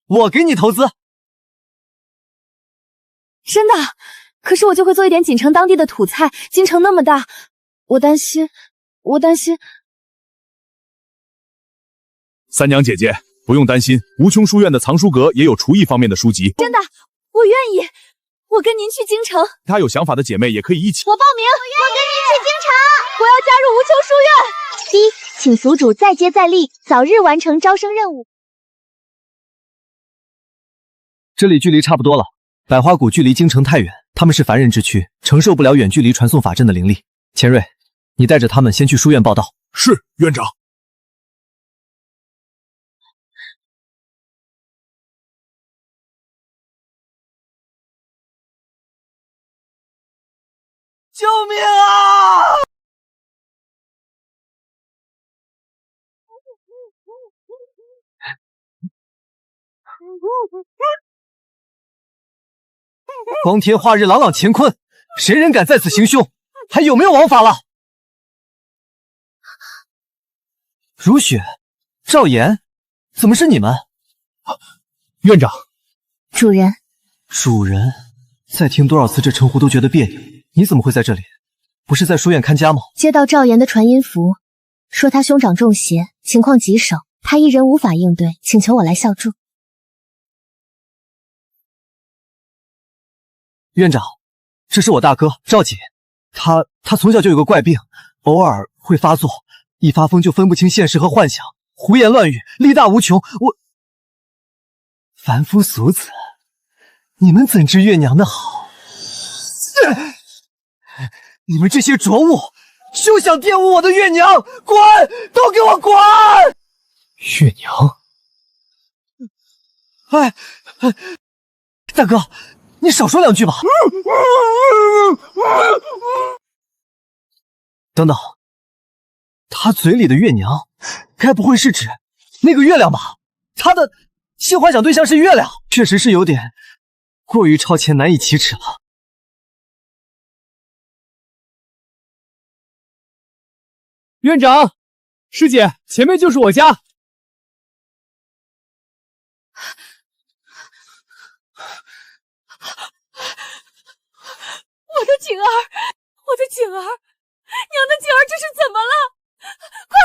我给你投资。真的？可是我就会做一点锦城当地的土菜，京城那么大，我担心。三娘姐姐不用担心，无穷书院的藏书阁也有厨艺方面的书籍。真的，我愿意，我跟您去京城。其他有想法的姐妹也可以一起。我报名，我跟您去京城，我要加入无穷书院。第一，请宿主再接再厉，早日完成招生任务。这里距离差不多了，百花谷距离京城太远，他们是凡人之躯，承受不了远距离传送法阵的灵力。钱瑞，你带着他们先去书院报到。是，院长。救命啊！光天化日，朗朗乾坤，谁人敢在此行凶？还有没有王法了？如雪、赵岩，怎么是你们？院长，主人，主人，再听多少次这称呼都觉得别扭。你怎么会在这里？不是在书院看家吗？接到赵岩的传音符，说他兄长中邪，情况棘手，他一人无法应对，请求我来校助。院长，这是我大哥赵姐，他从小就有个怪病，偶尔会发作，一发疯就分不清现实和幻想，胡言乱语，力大无穷。凡夫俗子，你们怎知月娘的好？你们这些浊物，休想玷污我的月娘！滚！都给我滚！月娘，大哥，你少说两句吧。等等，他嘴里的月娘，该不会是指那个月亮吧？他的性幻想对象是月亮，确实是有点过于超前，难以启齿了。院长，师姐，前面就是我家。我的景儿，我的景儿，娘的景儿，这是怎么了？快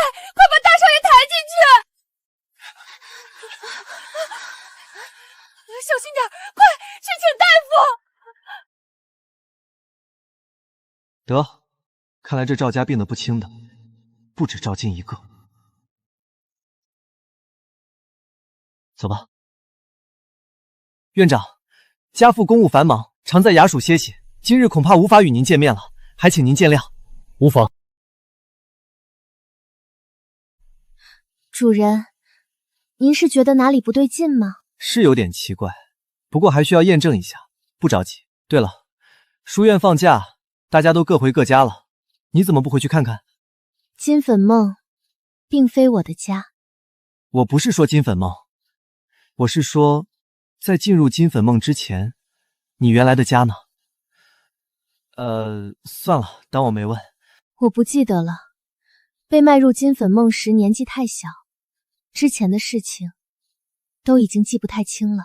把大少爷抬进去！小心点，快去请大夫！得，看来这赵家病得不轻的，不止赵金一个。走吧。院长，家父公务繁忙，常在衙署歇息，今日恐怕无法与您见面了，还请您见谅。无妨。主人，您是觉得哪里不对劲吗？是有点奇怪，不过还需要验证一下，不着急。对了，书院放假，大家都各回各家了，你怎么不回去看看？金粉梦并非我的家。我不是说金粉梦，我是说，在进入金粉梦之前，你原来的家呢？算了，当我没问。我不记得了，被卖入金粉梦时年纪太小，之前的事情都已经记不太清了。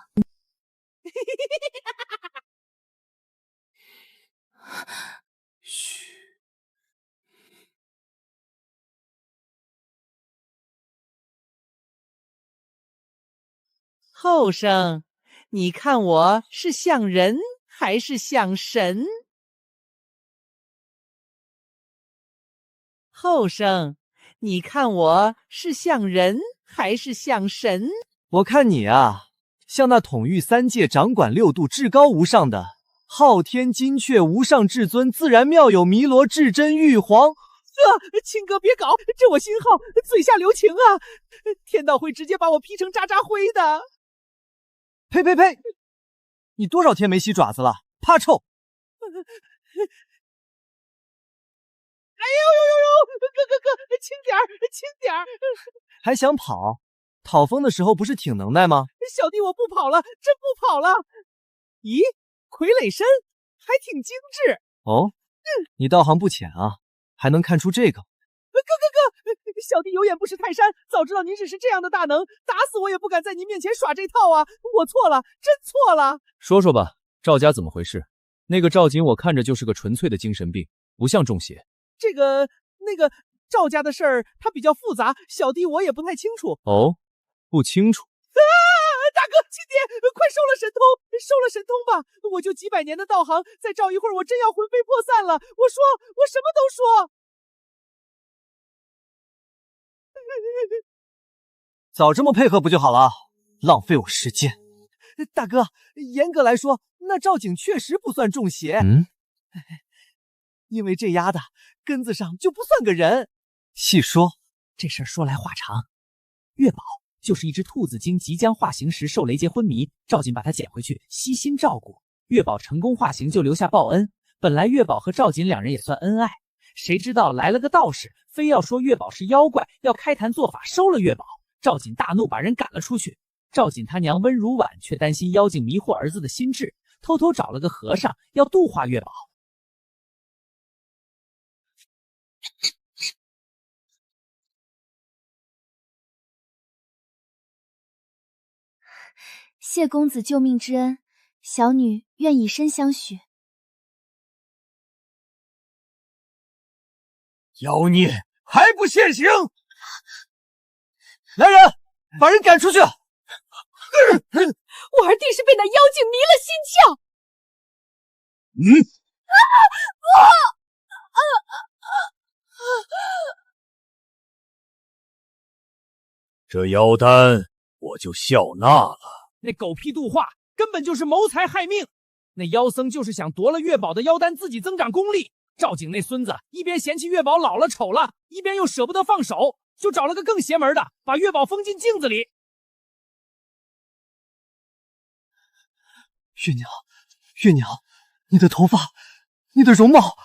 嘘。后生，你看我是像人还是像神？后生，你看我是像人还是像神？我看你啊，像那统御三界、掌管六度、至高无上的昊天金阙无上至尊自然妙有弥罗至真玉皇。亲哥别搞，这我新号，嘴下留情啊！天道会直接把我劈成渣渣灰的。呸呸呸！你多少天没洗爪子了？怕臭！哎呦，哥，轻点儿，轻点儿！还想跑？讨风的时候不是挺能耐吗？小弟我不跑了，真不跑了。咦，傀儡身还挺精致哦。你道行不浅啊，还能看出这个。哥，小弟有眼不识泰山，早知道您只是这样的大能，打死我也不敢在您面前耍这套啊！我错了，真错了。说说吧，赵家怎么回事？那个赵景我看着就是个纯粹的精神病，不像中邪。那个赵家的事儿，它比较复杂，小弟我也不太清楚。哦，不清楚。大哥，亲爹，快收了神通，收了神通吧！我就几百年的道行，再照一会儿，我真要魂飞魄散了。我说，我什么都说。早这么配合不就好了？浪费我时间。大哥，严格来说，那赵景确实不算中邪。因为这丫的根子上就不算个人。细说，这事儿说来话长。月宝就是一只兔子精即将化形时受雷劫昏迷，赵景把它捡回去，悉心照顾。月宝成功化形就留下报恩。本来月宝和赵景两人也算恩爱，谁知道来了个道士，非要说月宝是妖怪，要开坛做法收了月宝。赵景大怒，把人赶了出去。赵景他娘温如婉却担心妖精迷惑儿子的心智，偷偷找了个和尚要度化月宝。谢公子救命之恩，小女愿以身相许。妖孽还不现形！来人，把人赶出去！我儿弟是被那妖精迷了心窍。这妖丹我就笑纳了。那狗屁度化根本就是谋财害命，那妖僧就是想夺了月宝的妖丹，自己增长功力。赵景那孙子一边嫌弃月宝老了丑了，一边又舍不得放手，就找了个更邪门的，把月宝封进镜子里。月娘，月娘，你的头发，你的容貌。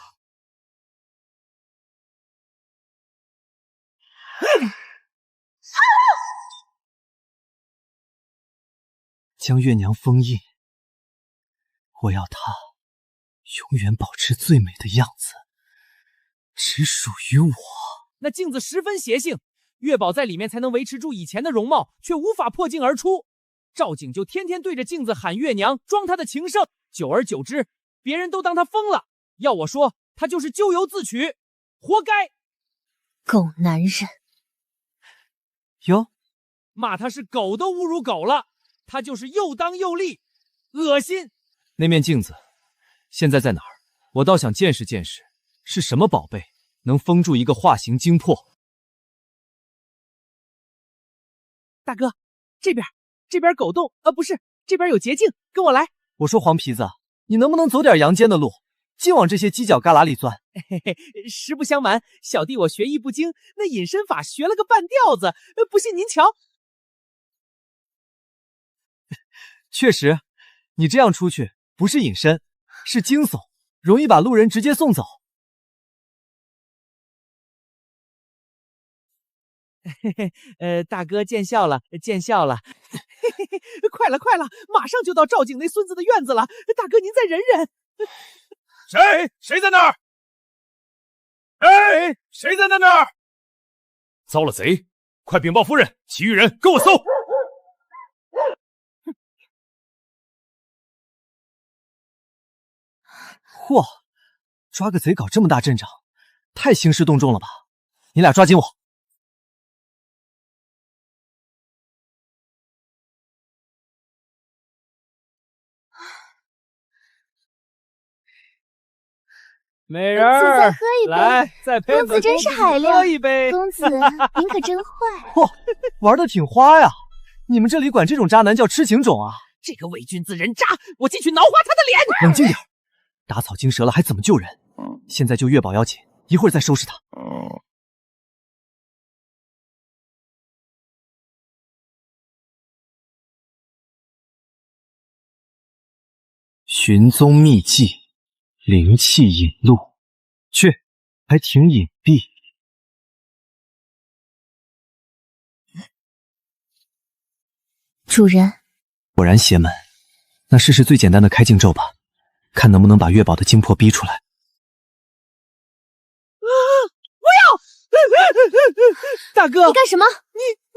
将月娘封印，我要她永远保持最美的样子，只属于我。那镜子十分邪性，月宝在里面才能维持住以前的容貌，却无法破镜而出。赵景就天天对着镜子喊月娘，装他的情圣，久而久之，别人都当他疯了。要我说，他就是咎由自取，活该。狗男人！哟，骂他是狗都侮辱狗了，他就是又当又立，恶心。那面镜子现在在哪儿？我倒想见识见识，是什么宝贝能封住一个化形精魄。大哥，这边狗洞，不是，这边有捷径，跟我来。我说黄皮子，你能不能走点阳间的路，净往这些犄角旮旯里钻？嘿嘿，实不相瞒，小弟我学艺不精，那隐身法学了个半吊子，不信您瞧。确实，你这样出去不是隐身，是惊悚，容易把路人直接送走。大哥见笑了，见笑了。快了，马上就到赵景那孙子的院子了，大哥您再忍忍。谁在那儿？哎，谁在那儿？遭了贼！快禀报夫人，其余人跟我搜。嚯，抓个贼搞这么大阵仗，太兴师动众了吧？你俩抓紧我！美人儿，再喝一杯，来，再陪公子真是海量，喝一杯。公子，您可真坏。嚯，玩的挺花呀！你们这里管这种渣男叫痴情种啊？这个伪君子人渣，我进去挠花他的脸！冷静点，打草惊蛇了还怎么救人？现在救月宝要紧，一会儿再收拾他。寻踪秘技，灵气引路，去，还挺隐蔽。主人，果然邪门，那试试最简单的开镜咒吧，看能不能把月宝的精魄逼出来。不要！大哥，你干什么？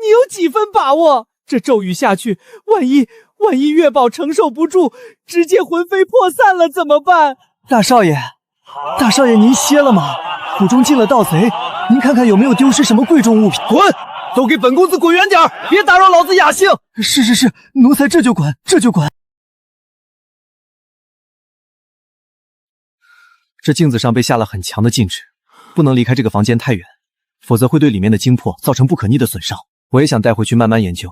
你有几分把握？这咒语下去，万一月宝承受不住，直接魂飞魄散了怎么办？大少爷，您歇了吗？府中进了盗贼，您看看有没有丢失什么贵重物品？滚！都给本公子滚远点，别打扰老子雅兴。是，奴才这就滚。这镜子上被下了很强的禁制，不能离开这个房间太远，否则会对里面的精魄造成不可逆的损伤。我也想带回去慢慢研究，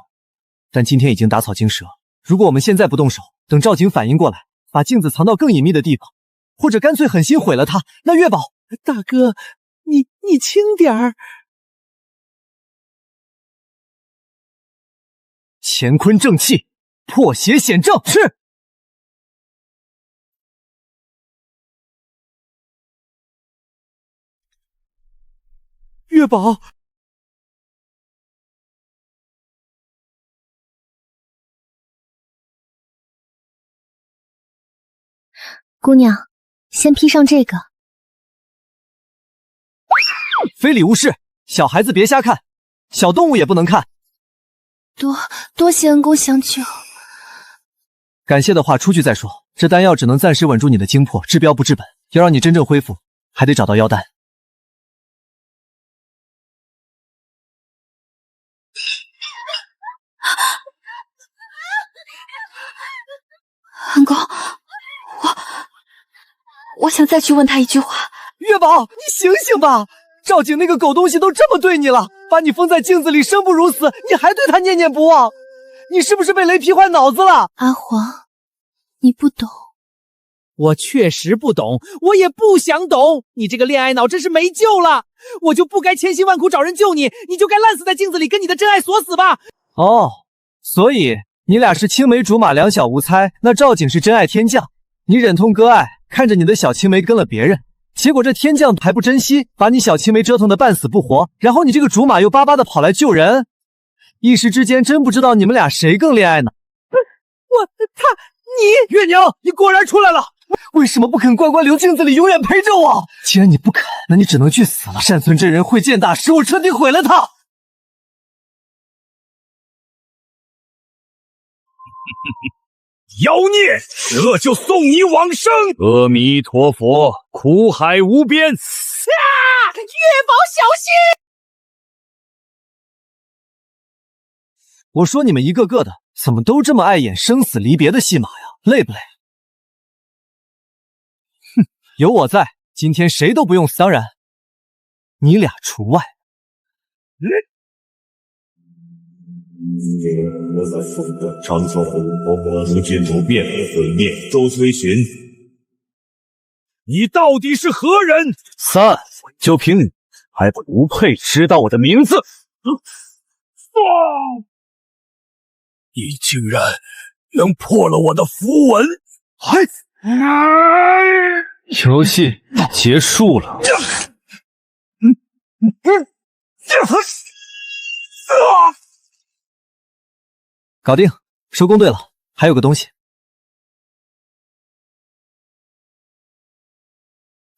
但今天已经打草惊蛇，如果我们现在不动手，等赵景反应过来，把镜子藏到更隐秘的地方，或者干脆狠心毁了它，那月宝……大哥，你轻点儿。乾坤正气，破邪显正，是。月宝，姑娘，先披上这个。非礼勿视，小孩子别瞎看，小动物也不能看。多谢恩公相救。感谢的话出去再说，这丹药只能暂时稳住你的精魄，治标不治本，要让你真正恢复，还得找到妖丹。恩公，我想再去问他一句话。月宝，你醒醒吧！赵景那个狗东西都这么对你了，把你封在镜子里生不如死，你还对他念念不忘，你是不是被雷劈坏脑子了？阿黄，你不懂。我确实不懂，我也不想懂。你这个恋爱脑真是没救了，我就不该千辛万苦找人救你，你就该烂死在镜子里，跟你的真爱锁死吧。哦，所以你俩是青梅竹马，两小无猜，那赵景是真爱天降，你忍痛割爱，看着你的小青梅跟了别人，结果这天降还不珍惜，把你小青梅折腾得半死不活，然后你这个竹马又巴巴的跑来救人，一时之间真不知道你们俩谁更恋爱呢。你月娘，你果然出来了，为什么不肯乖乖留镜子里，永远陪着我？既然你不肯，那你只能去死了。山村真人会剑大师，我彻底毁了他。妖孽，这就送你往生！阿弥陀佛，苦海无边。月宝小心！我说你们一个个的，怎么都这么爱演生死离别的戏码呀？累不累？哼，有我在，今天谁都不用死，当然，你俩除外。长寿红红如今不变，毁灭周虽寻。你到底是何人？3，就凭你，还不配知道我的名字。你竟然破了我的符文！游戏结束了。搞定，收工。对了，还有个东西，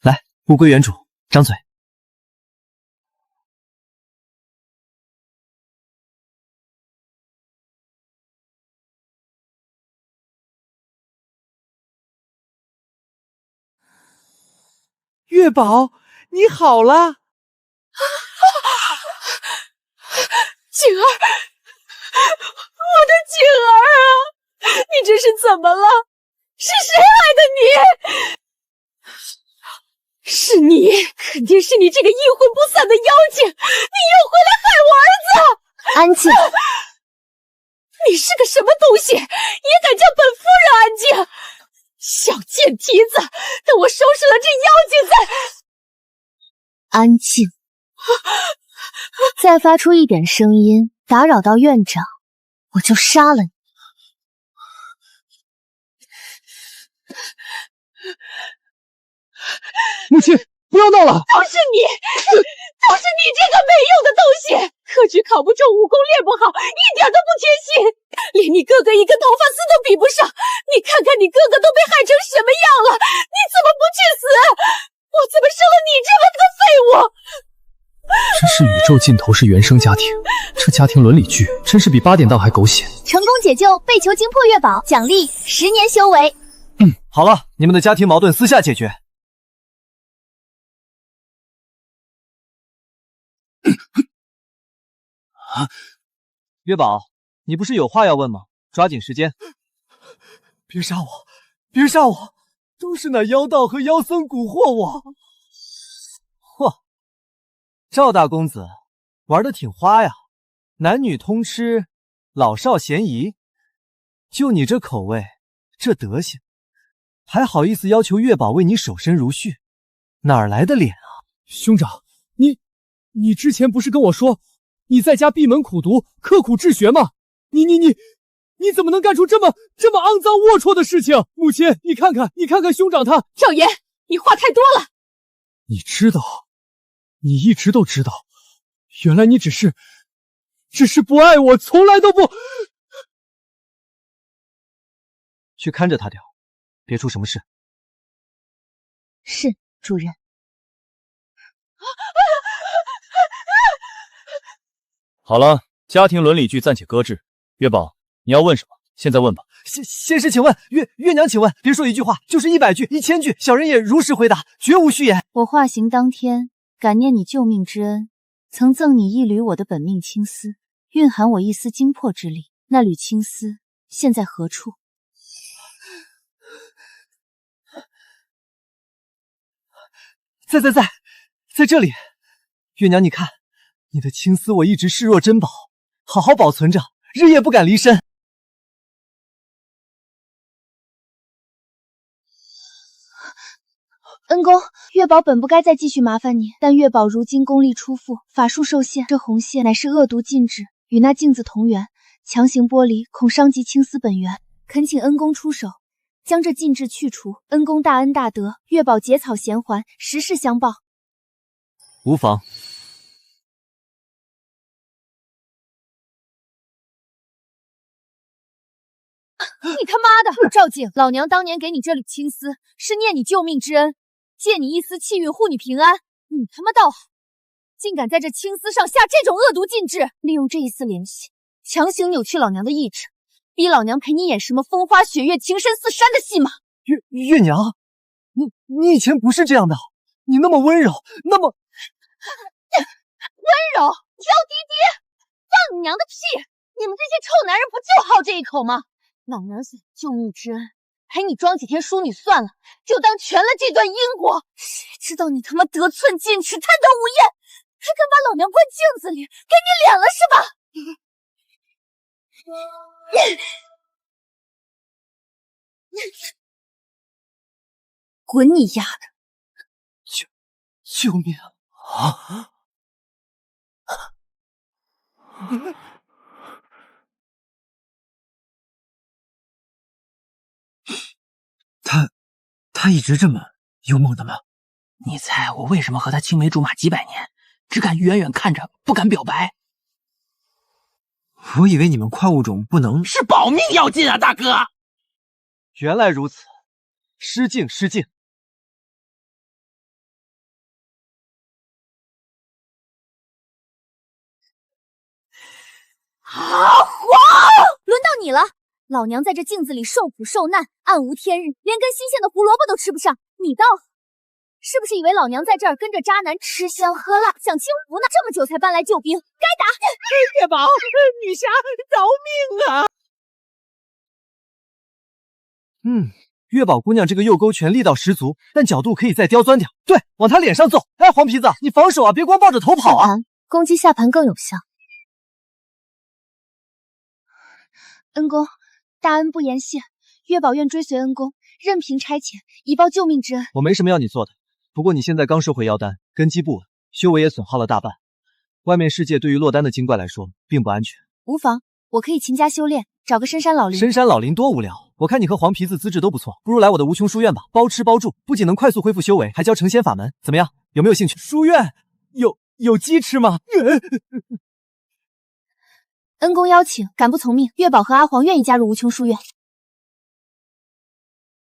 来，物归原主，张嘴。月宝，你好了，景儿，我的景儿啊，你这是怎么了？是谁害的你？是你，肯定是你这个阴魂不散的妖精，你又回来害我儿子！安静！你是个什么东西，也敢叫本夫人安静？小贱蹄子，等我收拾了这妖精再……安静！再发出一点声音，打扰到院长，我就杀了你！母亲，不要闹了！都是你这个没用的东西！科举考不中，武功练不好，一点都不贴心，连你哥哥一根头发丝都比不上。你看看你哥哥都被害成什么样了，你怎么不去死？我怎么生了你这么个废物？真是宇宙尽头是原生家庭，这家庭伦理剧真是比8点档还狗血。成功解救被囚精魄月宝，奖励10年修为。好了，你们的家庭矛盾私下解决。月宝，你不是有话要问吗？抓紧时间。别杀我！别杀我！都是那妖道和妖僧蛊惑我。嚯，赵大公子玩得挺花呀，男女通吃，老少咸宜。就你这口味，这德行，还好意思要求月宝为你守身如玉，哪儿来的脸啊？兄长，你之前不是跟我说你在家闭门苦读，刻苦治学吗？你怎么能干出这么肮脏龌龊的事情？母亲，你看看兄长他……赵岩，你话太多了。你知道，你一直都知道，原来你只是不爱我，从来都不……去看着他点，别出什么事。是，主人。好了，家庭伦理剧暂且搁置。月宝，你要问什么？现在问吧。先是请问月娘，请问别说一句话，就是100句、1000句，小人也如实回答，绝无虚言。我化形当天，感念你救命之恩，曾赠你一缕我的本命青丝，蕴含我一丝精魄之力。那缕青丝现在何处？在这里。月娘，你看，你的青丝我一直视若珍宝，好好保存着，日夜不敢离身。恩公，月宝本不该再继续麻烦你，但月宝如今功力初复，法术受限，这红线乃是恶毒禁制，与那镜子同源，强行剥离恐伤及青丝本源，恳请恩公出手，将这禁制去除。恩公大恩大德，月宝结草衔环，实事相报。无妨。你他妈的，赵静，老娘当年给你这缕青丝，是念你救命之恩，借你一丝气运护你平安。你他妈倒好，竟敢在这青丝上下这种恶毒禁制，利用这一丝联系，强行扭曲老娘的意志，逼老娘陪你演什么风花雪月、情深似山的戏码。月娘，你以前不是这样的，你那么温柔，那么温柔，娇滴滴，放你娘的屁！你们这些臭男人不就好这一口吗？老娘想救命之恩，陪你装几天淑女算了，就当全了这段因果。谁知道你他妈得寸进尺，贪得无厌，还敢把老娘关镜子里，给你脸了是吧？滚你丫的！救命啊！他一直这么勇猛的吗？你猜我为什么和他青梅竹马几百年，只敢远远看着，不敢表白？我以为你们快物种不能……是保命要紧啊，大哥！原来如此，失敬失敬。阿黄，轮到你了。老娘在这镜子里受苦受难，暗无天日，连根新鲜的胡萝卜都吃不上。你倒好，是不是以为老娘在这儿跟着渣男吃香喝辣，享清福呢？这么久才搬来救兵，该打！月宝，女侠饶命啊！月宝姑娘这个右勾拳力道十足，但角度可以再刁钻点。对，往她脸上揍。哎，黄皮子，你防守啊，别光抱着头跑啊！攻击下盘更有效。恩公，大恩不言谢，月宝愿追随恩公，任凭差遣，以报救命之恩。我没什么要你做的，不过你现在刚收回妖丹，根基不稳，修为也损耗了大半。外面世界对于落丹的精怪来说并不安全。无妨，我可以勤加修炼，找个深山老林。深山老林多无聊，我看你和黄皮子资质都不错，不如来我的无穷书院吧，包吃包住，不仅能快速恢复修为，还教成仙法门，怎么样？有没有兴趣？书院有鸡吃吗？恩公邀请，敢不从命？月宝和阿黄愿意加入无穷书院。